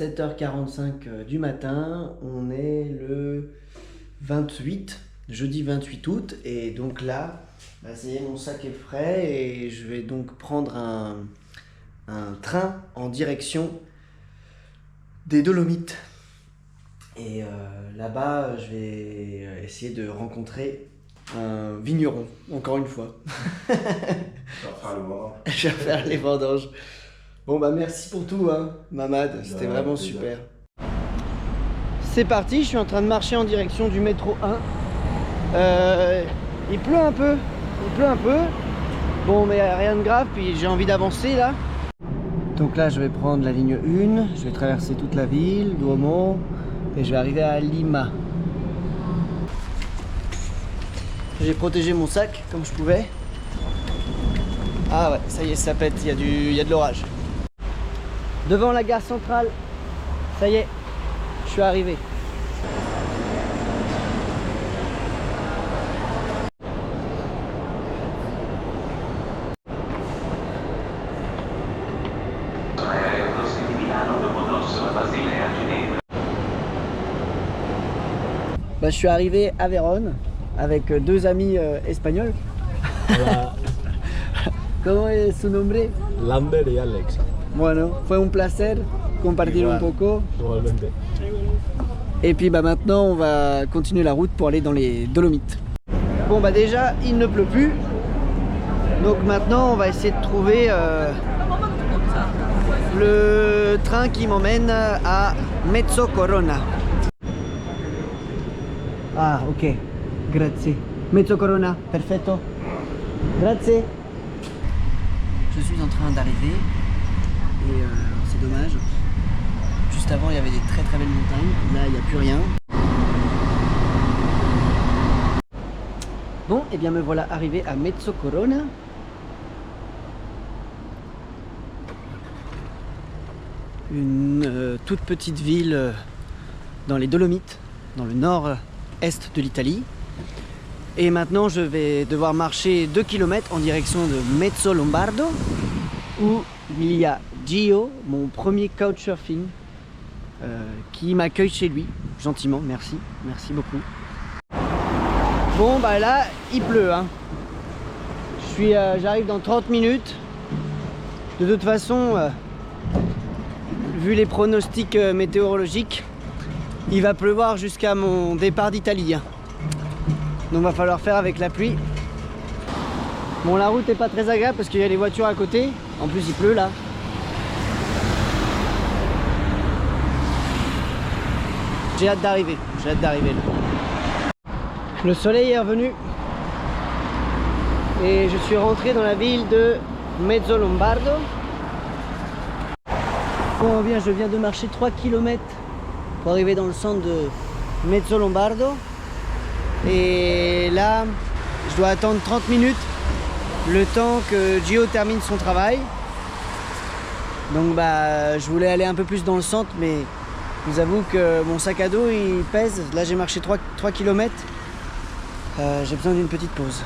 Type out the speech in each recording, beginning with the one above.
7h45 du matin, on est le 28, jeudi 28 août, et donc là, ça y est, mon sac est frais et je vais donc prendre un train en direction des Dolomites. Et là-bas, je vais essayer de rencontrer un vigneron, encore une fois. Je vais refaire le vendange. Je vais faire les vendanges. Bon bah merci pour tout hein, Mamad, c'était vraiment plaisir. super. C'est parti, je suis en train de marcher en direction du métro 1. Il pleut un peu, Bon mais rien de grave, puis j'ai envie d'avancer là. Donc là je vais prendre la ligne 1, je vais traverser toute la ville, Duomo, et je vais arriver à Lima. J'ai protégé mon sac comme je pouvais. Ah ouais, ça y est, ça pète, il y a de l'orage. Devant la gare centrale, ça y est, je suis arrivé. Bah, je suis arrivé à Vérone avec deux amis espagnols. Hola, ¿Cómo es su nombre? Lambert y Alex. Bueno, fue un placer compartir un poco. Igualmente. Et puis bah maintenant on va continuer la route pour aller dans les Dolomites. Bon bah déjà il ne pleut plus. Donc maintenant on va essayer de trouver le train qui m'emmène à Mezzocorona. Ah ok, grazie. Mezzocorona, perfetto. Grazie. Je suis en train d'arriver et c'est dommage. Juste avant il y avait des très belles montagnes, là il n'y a plus rien. Bon, et bien me voilà arrivé à Mezzocorona. Une toute petite ville dans les Dolomites, dans le nord-est de l'Italie. Et maintenant je vais devoir marcher 2 km en direction de Mezzolombardo, où il y a Gio, mon premier couchsurfing, qui m'accueille chez lui, gentiment, merci beaucoup. Bon bah là, il pleut hein. J'arrive dans 30 minutes. De toute façon, vu les pronostics météorologiques, il va pleuvoir jusqu'à mon départ d'Italie. Donc va falloir faire avec la pluie. Bon, la route est pas très agréable parce qu'il y a les voitures à côté. En plus il pleut là. J'ai hâte d'arriver là. Le soleil est revenu et je suis rentré dans la ville de Mezzolombardo. Bon bien, je viens de marcher 3 km pour arriver dans le centre de Mezzolombardo. Et là, je dois attendre 30 minutes le temps que Gio termine son travail. Donc bah, je voulais aller un peu plus dans le centre, mais je vous avoue que mon sac à dos il pèse. Là j'ai marché 3 km. J'ai besoin d'une petite pause.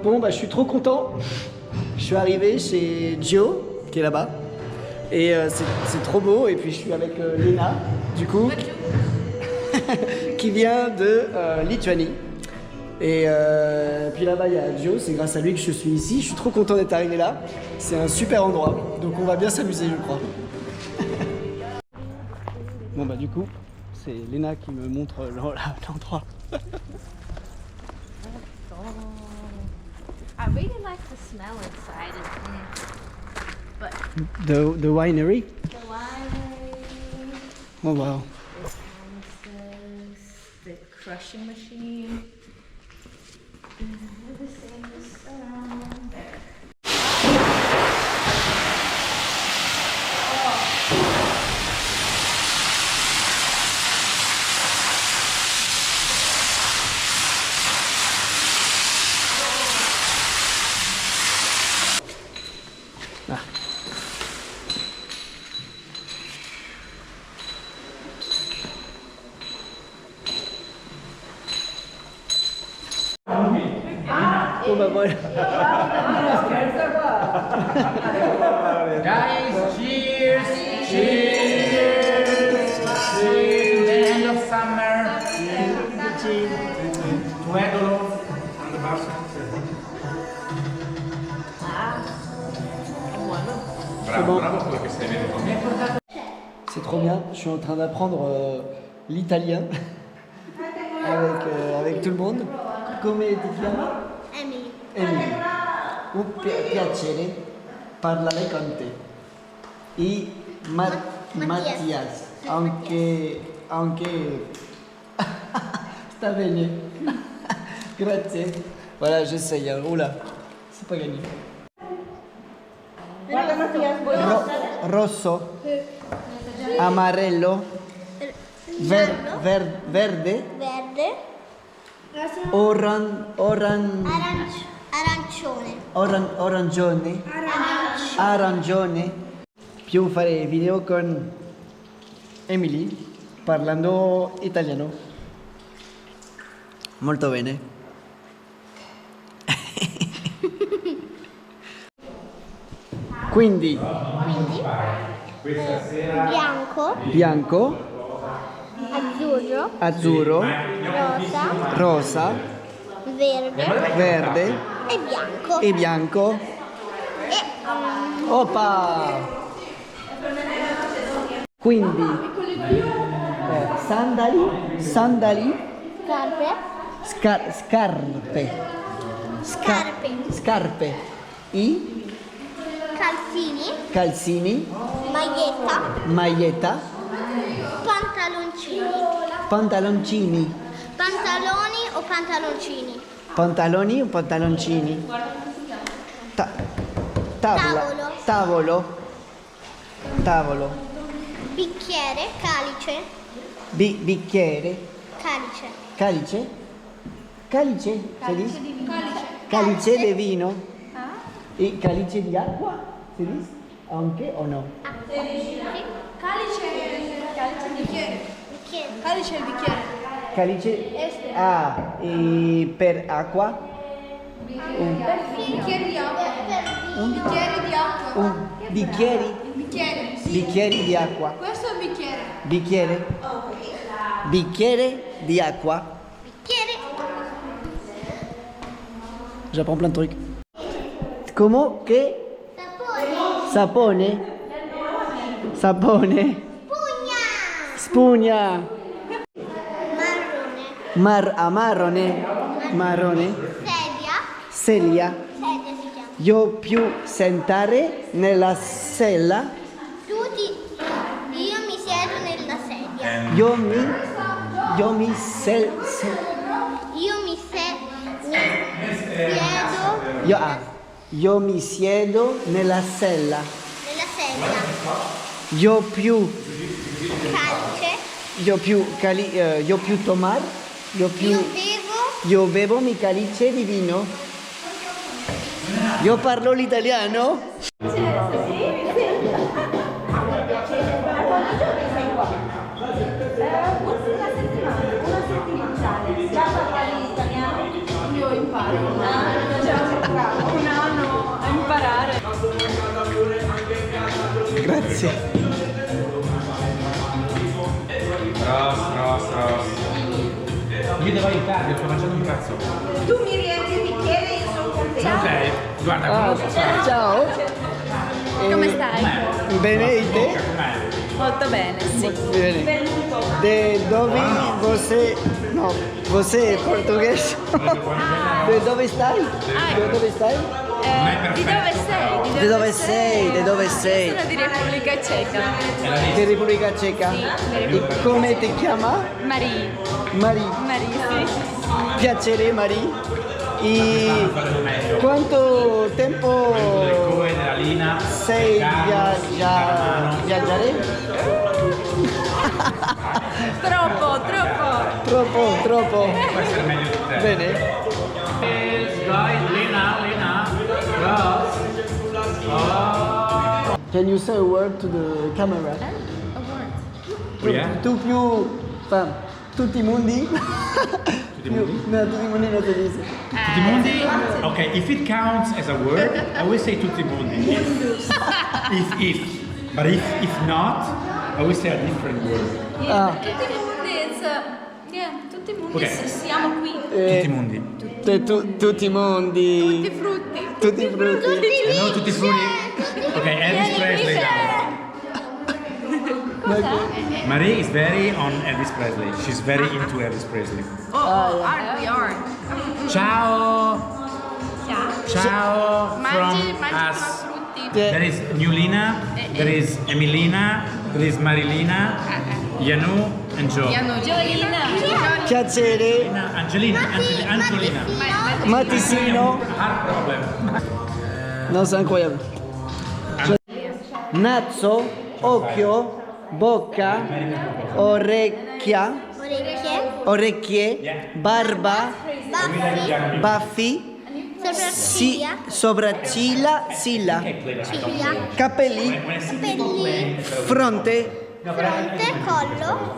Bon bah je suis trop content. Je suis arrivé chez Gio qui est là-bas. Et c'est trop beau. Et puis je suis avec Lena du coup qui vient de Lituanie. Et puis là-bas il y a Gio, c'est grâce à lui que je suis ici. Je suis trop content d'être arrivé là. C'est un super endroit. Donc on va bien s'amuser je crois. Bon bah du coup, c'est Lena qui me montre l'endroit. I really like the smell inside. But The winery? the winery, Oh wow. the crushing machine, the same sound. Ah. Oh bah voilà. Guys, cheers! C'est bon. Bravo quello che stai vedendo. C'est trop bien. Je suis en train d'apprendre l'italien avec tout le monde. Come ti chiami? Emily. Emily. Un piacere parlare con te. E Mattias. Anche sta bene. Grazie. Voilà, j'essaye. Oula, c'est pas gagné. Rosso. Amarello. Verde. Verde. Arancione. Arancione. Più fare video con Emily parlando italiano. Molto bene. Quindi bianco, azzurro, rosa, verde e bianco. Oppa! Quindi sandali, scarpe e calzini, maglietta, pantaloncini, pantaloni o pantaloncini, tavolo, Bicchiere, calice, si dice? Calice di vino e calice di acqua, si dice? Anche o no? Calice il bicchiere. Calice il bicchiere. Calice, e per acqua? Bicchiere di acqua. Bicchiere di acqua. Bicchieri di acqua. Questo è un bicchiere. Bicchiere di acqua. J'apprends plein de trucs. Comment che? Sapone. Spugna. Marrone. Sedia. Io più sentare nella sella. Io mi siedo nella sedia. Io mi siedo nella sella. Io più tomar. Io bevo mi calice di vino. Io parlo l'italiano. Io imparo. Un anno a imparare. Grazie. Ross. Mi devo aiutare, sto mangiando un cazzo. Tu mi riempi il bicchiere e io sono contenta. Ok, guarda, Ciao. Come stai? Bene, e te? Molto bene, sì. Bene. De dove você? No, você è portoghese? De dove stai? De dove stai? Di dove sei? De dove sei? De dove sei? Sono di Repubblica Ceca. Di Repubblica Ceca. E come ti chiama? Marie. Marie. Marie, sì. Piacere Marie. E quanto tempo della lina, sei viaggiare? Troppo. può essere meglio di te. Bene. Dai, Lena, Ross. Can you say a word to the camera? Oh, yeah? Tu più tutti i mondi? Tutti i mondi? No, tutti i mondi non si dice. Tutti i mondi? Okay, if it counts as a word, I will say tutti i mondi. If. But if not, I will say a different word. Tutti i mondi Ok. siamo qui. Tutti i mondi. Tutti i mondi. Tutti i frutti. Tutti i frutti. No, tutti i frutti. Okay, Elvis Presley down. Marie is very on Elvis Presley. She's very into Elvis Presley. We are. Ciao. Ciao Mangi from come us. frutti. There is Newlina, there is Emilina, there is Marilina, Yanu and Joe. Giolina. Piacere, Angelina. Maticino. Heart problem. Non, c'est incroyable. Nazzo, occhio, bocca, orecchia, orecchie, barba, baffi, sopracciglia, silla, capelli, fronte,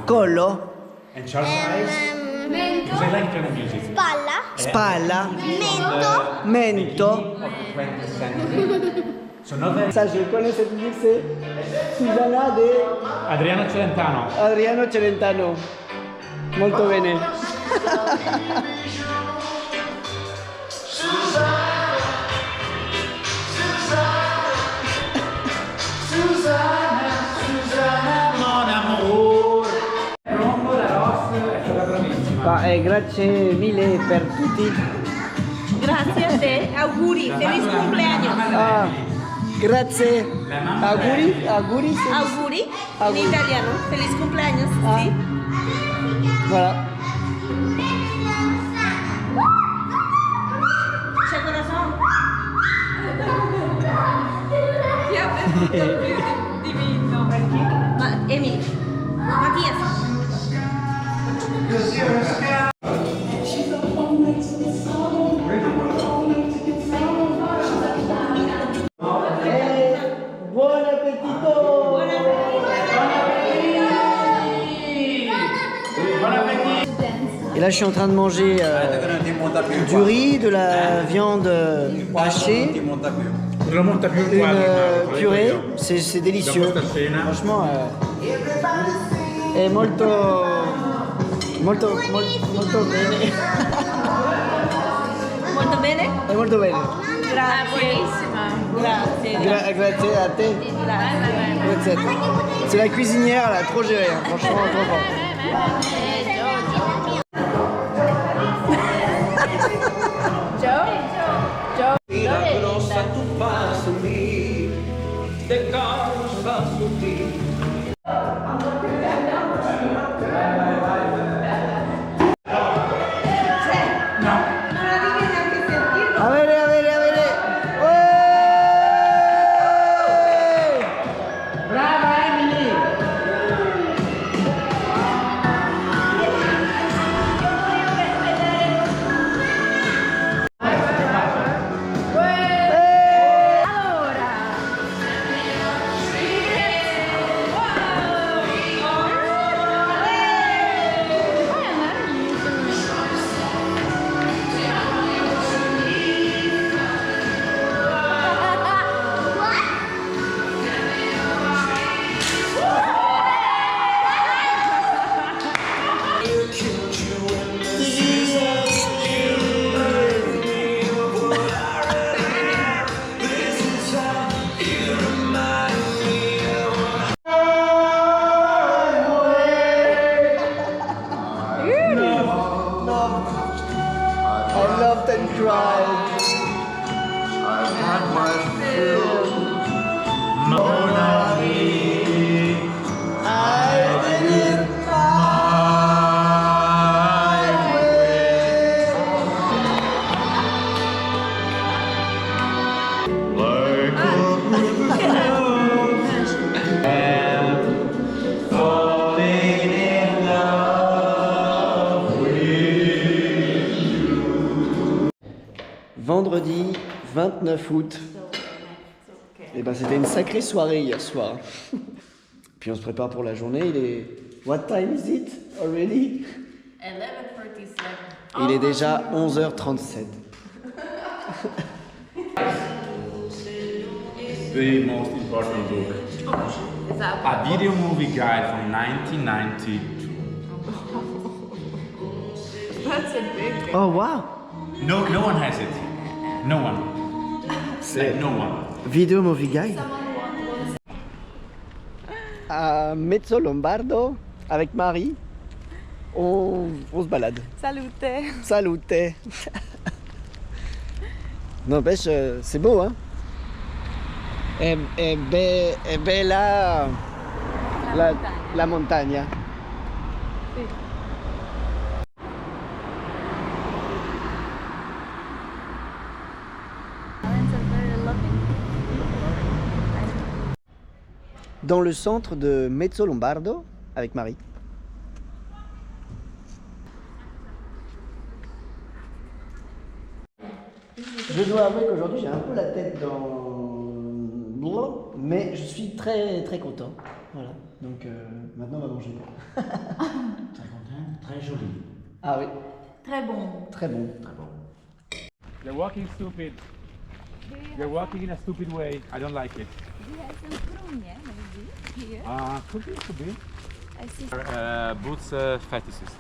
collo, And Charles Eyes? Because I like German music. spalla, mento. So not Ça, je connais cette musique, c'est Susanna de Adriano Celentano. Adriano Celentano. Molto bene. Mon amour. Rombo la Ross è stata bravissima. Grazie mille per tutti. Grazie a te. Auguri. Feliz cumpleaños. Ah, grazie. Auguri, auguri. Auguri. Auguri. En italiano. Feliz cumpleaños. Ah. Sí. Voilà. C'è corazón. Divino. Ma Emily. Mattias. Buon appetito. Et là, je suis en train de manger du riz, de la viande hachée, Non monta più il une quadro. Marco, purée. io. C'est délicieux. Dopo sta cena. Franchement, è molto bene. Molto bene? È molto bene. Buonissima. Grazie. Grazie a te. Grazie a te. C'est la cuisinière, elle a trop géré, hein. Franchement, trop fort. A ver. ¡Ué! ¡Brava, Emily! I loved and cried. I've had my fill. Mon ami. I did it my way. Like a Falling in love with Vendredi 29 août. Et ben c'était une sacrée soirée hier soir. Puis on se prépare pour la journée. Il est. What time is it already? 11:47. Il est déjà 11h37. the most important book. A video movie guide from 1992. That's a big. Oh wow! No one has it. No one. C'est No one. Video Movie Guide. à Mezzo Lombardo avec Marie. On se balade. Salute. Salute. N'empêche, c'est beau, hein. È bella la montagna. Dans le centre de Mezzo Lombardo avec Marie. Je dois avouer qu'aujourd'hui j'ai un peu la tête dans... Mais je suis très très content. Voilà. Donc maintenant on va manger. Très content, très joli. Ah oui. Très bon. Très bon. Très bon. You're walking stupid. You're walking in a stupid way. I don't like it. Do you have some prugne, maybe? Here? Could be. I see. Boots fetishes.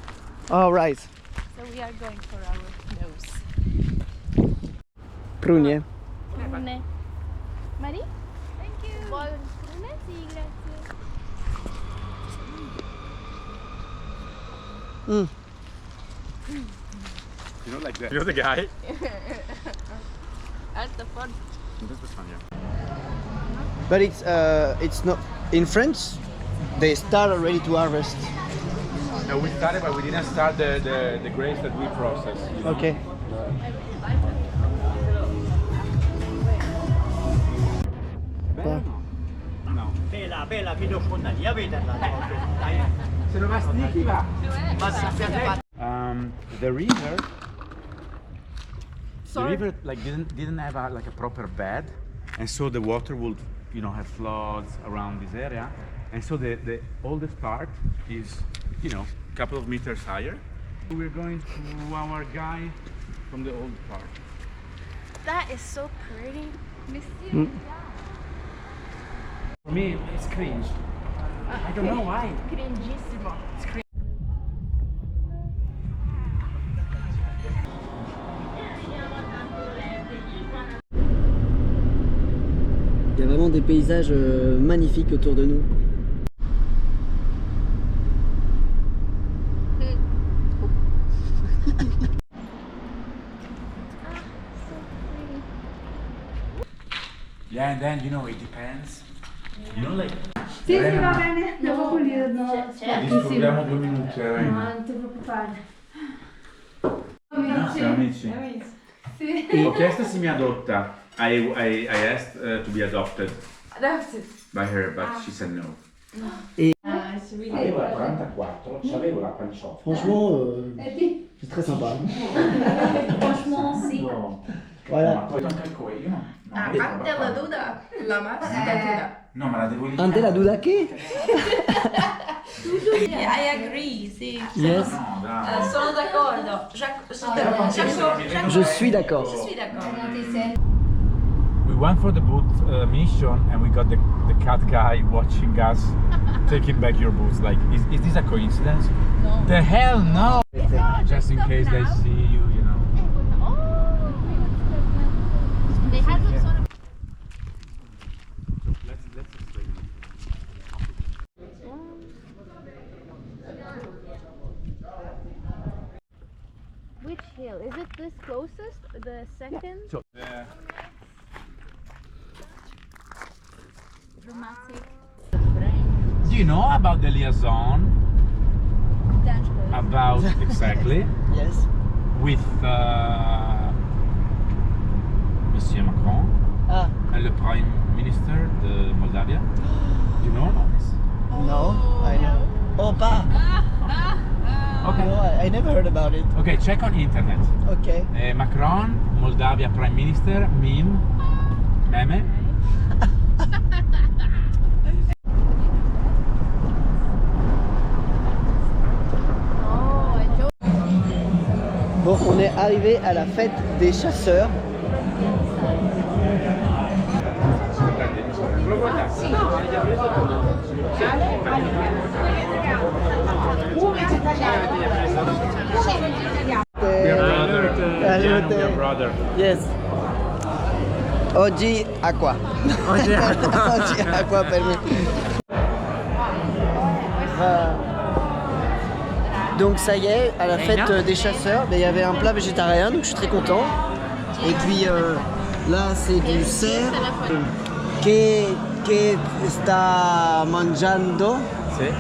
All right. So we are going for our nose. Prugne. Prune. Marie? Thank you. Vuoi un prune? Sì, grazie. You know, like that. You know the guy? That's the fun. This was fun, yeah. But it's not in France. They start already to harvest. No, we started, but we didn't start the grapes that we process. You know? Okay. No. Bella, vedo fondaglia, vede la Se lo mastichi va. The river. The river like didn't have a proper bed, and so the water would have floods around this area, and so the oldest part is a couple of meters higher. We're going to our guy from the old part. That is so pretty. Monsieur. For me, it's cringe. I don't know why. Cringissimo. Il y a vraiment des paysages magnifiques autour de nous. Yeah, and then it depends. Like. Sì, va bene. Devo pulire. Disturbiamo 2 minuti. Non ti preoccupare. No, siamo amici. Ho chiesto se mi adotta. I asked to be adopted by her, but she said no. Avevo la 44, c'avevo la panciotta. Franchement, c'est très sympa. Franchement, sì. Voilà. Ma poi anche io no. Ante la duda, la masticatura. No, ma la devo lì. Ante la duda che? I agree, sì. Yes. No, dai. Sono d'accordo. Je suis d'accord. Je suis d'accord. We went for the boot mission and we got the cat guy watching us taking back your boots. Like, is this a coincidence? No. The hell no! Just in case they see you, They have some sort of... Let's explain. Which hill? Is it this closest? The second? So, Dramatic. do you know about the liaison? About exactly Yes. with Monsieur Macron Ah, and the Prime Minister de Moldavia. Do you know about this? no, I know. Oh, pas. Okay. No, I never heard about it. Okay, check on internet. Okay. Macron, Moldavia Prime Minister, meme. Bon, on est arrivé à la fête des chasseurs. Brother. Yes. Oggi acqua. Oggi acqua per me. Donc ça y est, à la fête des chasseurs, il y avait un plat végétarien, donc je suis très content. Et puis là c'est du cerf. Que sta mangiando? Sì.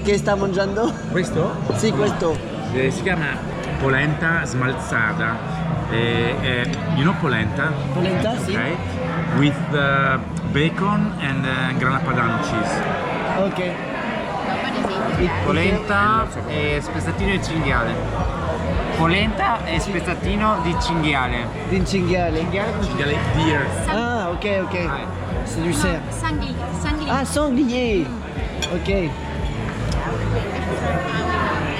Che sta mangiando? Questo? Sì, questo. Si chiama polenta smalzata. You know polenta? Polenta, sì. Okay. With bacon and grana padano cheese. Ok. Polenta e spezzatino di cinghiale. Polenta e spezzatino di cinghiale. Di cinghiale. Cinghiale deer. Ah, ok. C'est du cerf. Sanglier. Ah, sanglier. Ok.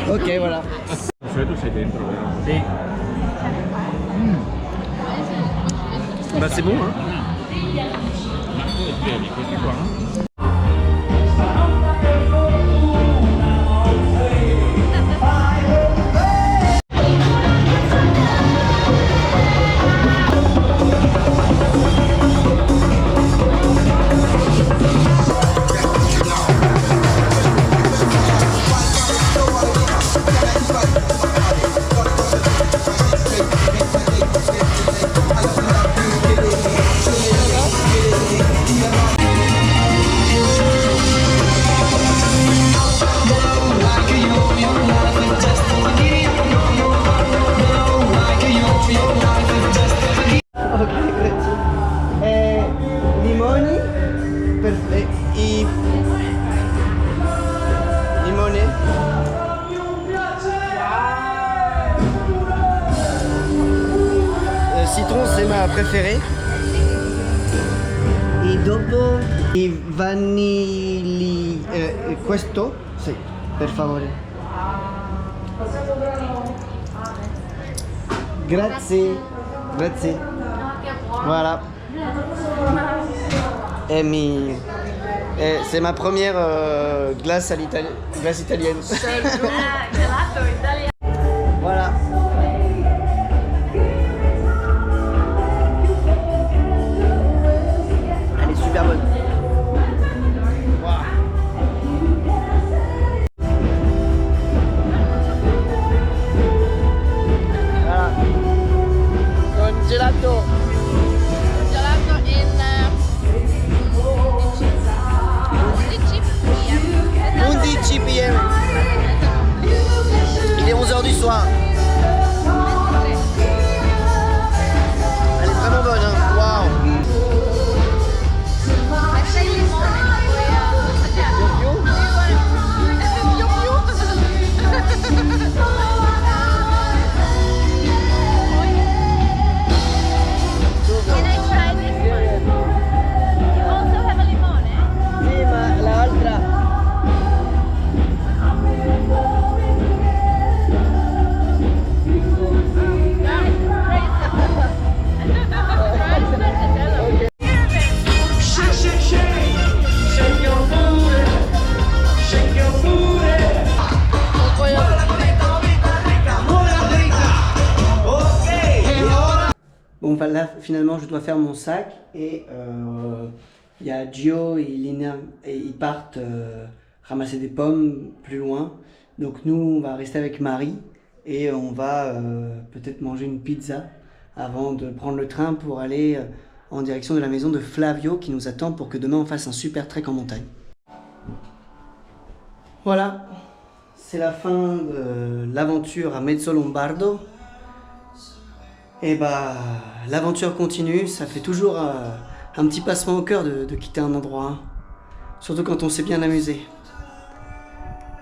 Ok, voilà. Di solito sei dentro, vero? Sì. Bah c'est bon, hein. Questi qua? Limoni limone. Citron c'est ma préférée. E dopo i vanilli questo? Sì, per favore. Grazie. Voilà. C'est ma première glace italienne. Gelato italiano. Voilà. Elle est super bonne. Wow. Voilà. Con gelato. Gelato in 11 p.m. Il est 11h du soir. Elle est vraiment bonne, hein. Waouh. Metta il limone, Can I try this one? You also have a limone? Sì, ma l'altra. Bon, là, finalement, je dois faire mon sac et il y a Gio et Lina et ils partent ramasser des pommes plus loin. Donc nous, on va rester avec Marie et on va peut-être manger une pizza avant de prendre le train pour aller en direction de la maison de Flavio qui nous attend pour que demain on fasse un super trek en montagne. Voilà, c'est la fin de l'aventure à Mezzolombardo. Et bah, l'aventure continue, ça fait toujours un petit passement au cœur de quitter un endroit, hein. Surtout quand on s'est bien amusé.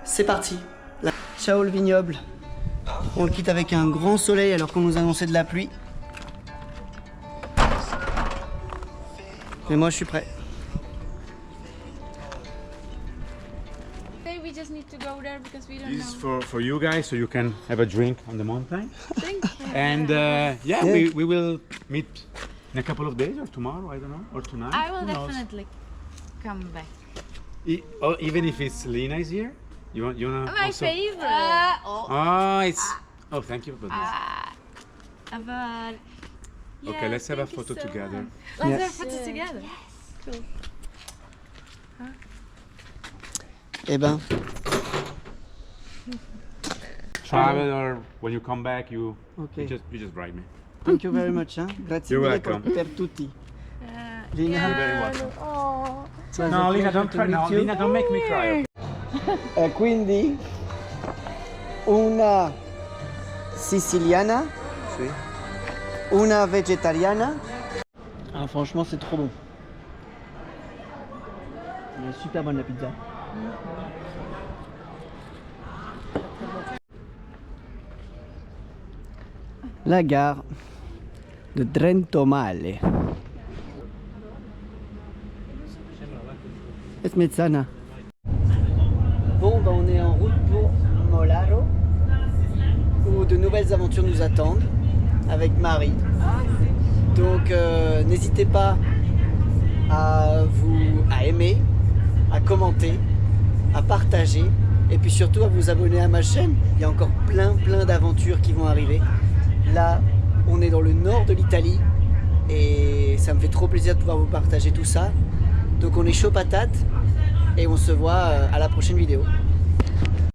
C'est parti. Ciao le vignoble. On le quitte avec un grand soleil alors qu'on nous annonçait de la pluie. Mais moi je suis prêt. We just need to go there because we don't This is know. for you guys, so you can have a drink on the mountain. Thank you. And yeah, we will meet in a couple of days or tomorrow, I don't know, or tonight. I will who knows? definitely come back. Even if it's Lina is here, you wanna My also? favorite. Oh, it's. Oh, thank you for this. But Okay, let's have a thank you photo so together. much. Let's Yeah. have a photo together. Cool. Eh ben, travel or when you come back, you Okay. you just write me. Thank you very much. Grazie You're mille welcome. per tutti. Lina. You're very welcome. Oh. it was a No, Lina, pleasure don't to cry. No, meet you. Lina, don't make me cry. Quindi una siciliana, una vegetariana. Ah, franchement, c'est trop bon. Elle est super bonne la pizza. La gare de Trentomale. Esmezzana. Bon, bah on est en route pour Molaro, où de nouvelles aventures nous attendent avec Marie. Donc n'hésitez pas à aimer, à commenter, à partager et puis surtout à vous abonner à ma chaîne. Il y a encore plein d'aventures qui vont arriver. Là, on est dans le nord de l'Italie et ça me fait trop plaisir de pouvoir vous partager tout ça. Donc on est chaud patate et on se voit à la prochaine vidéo.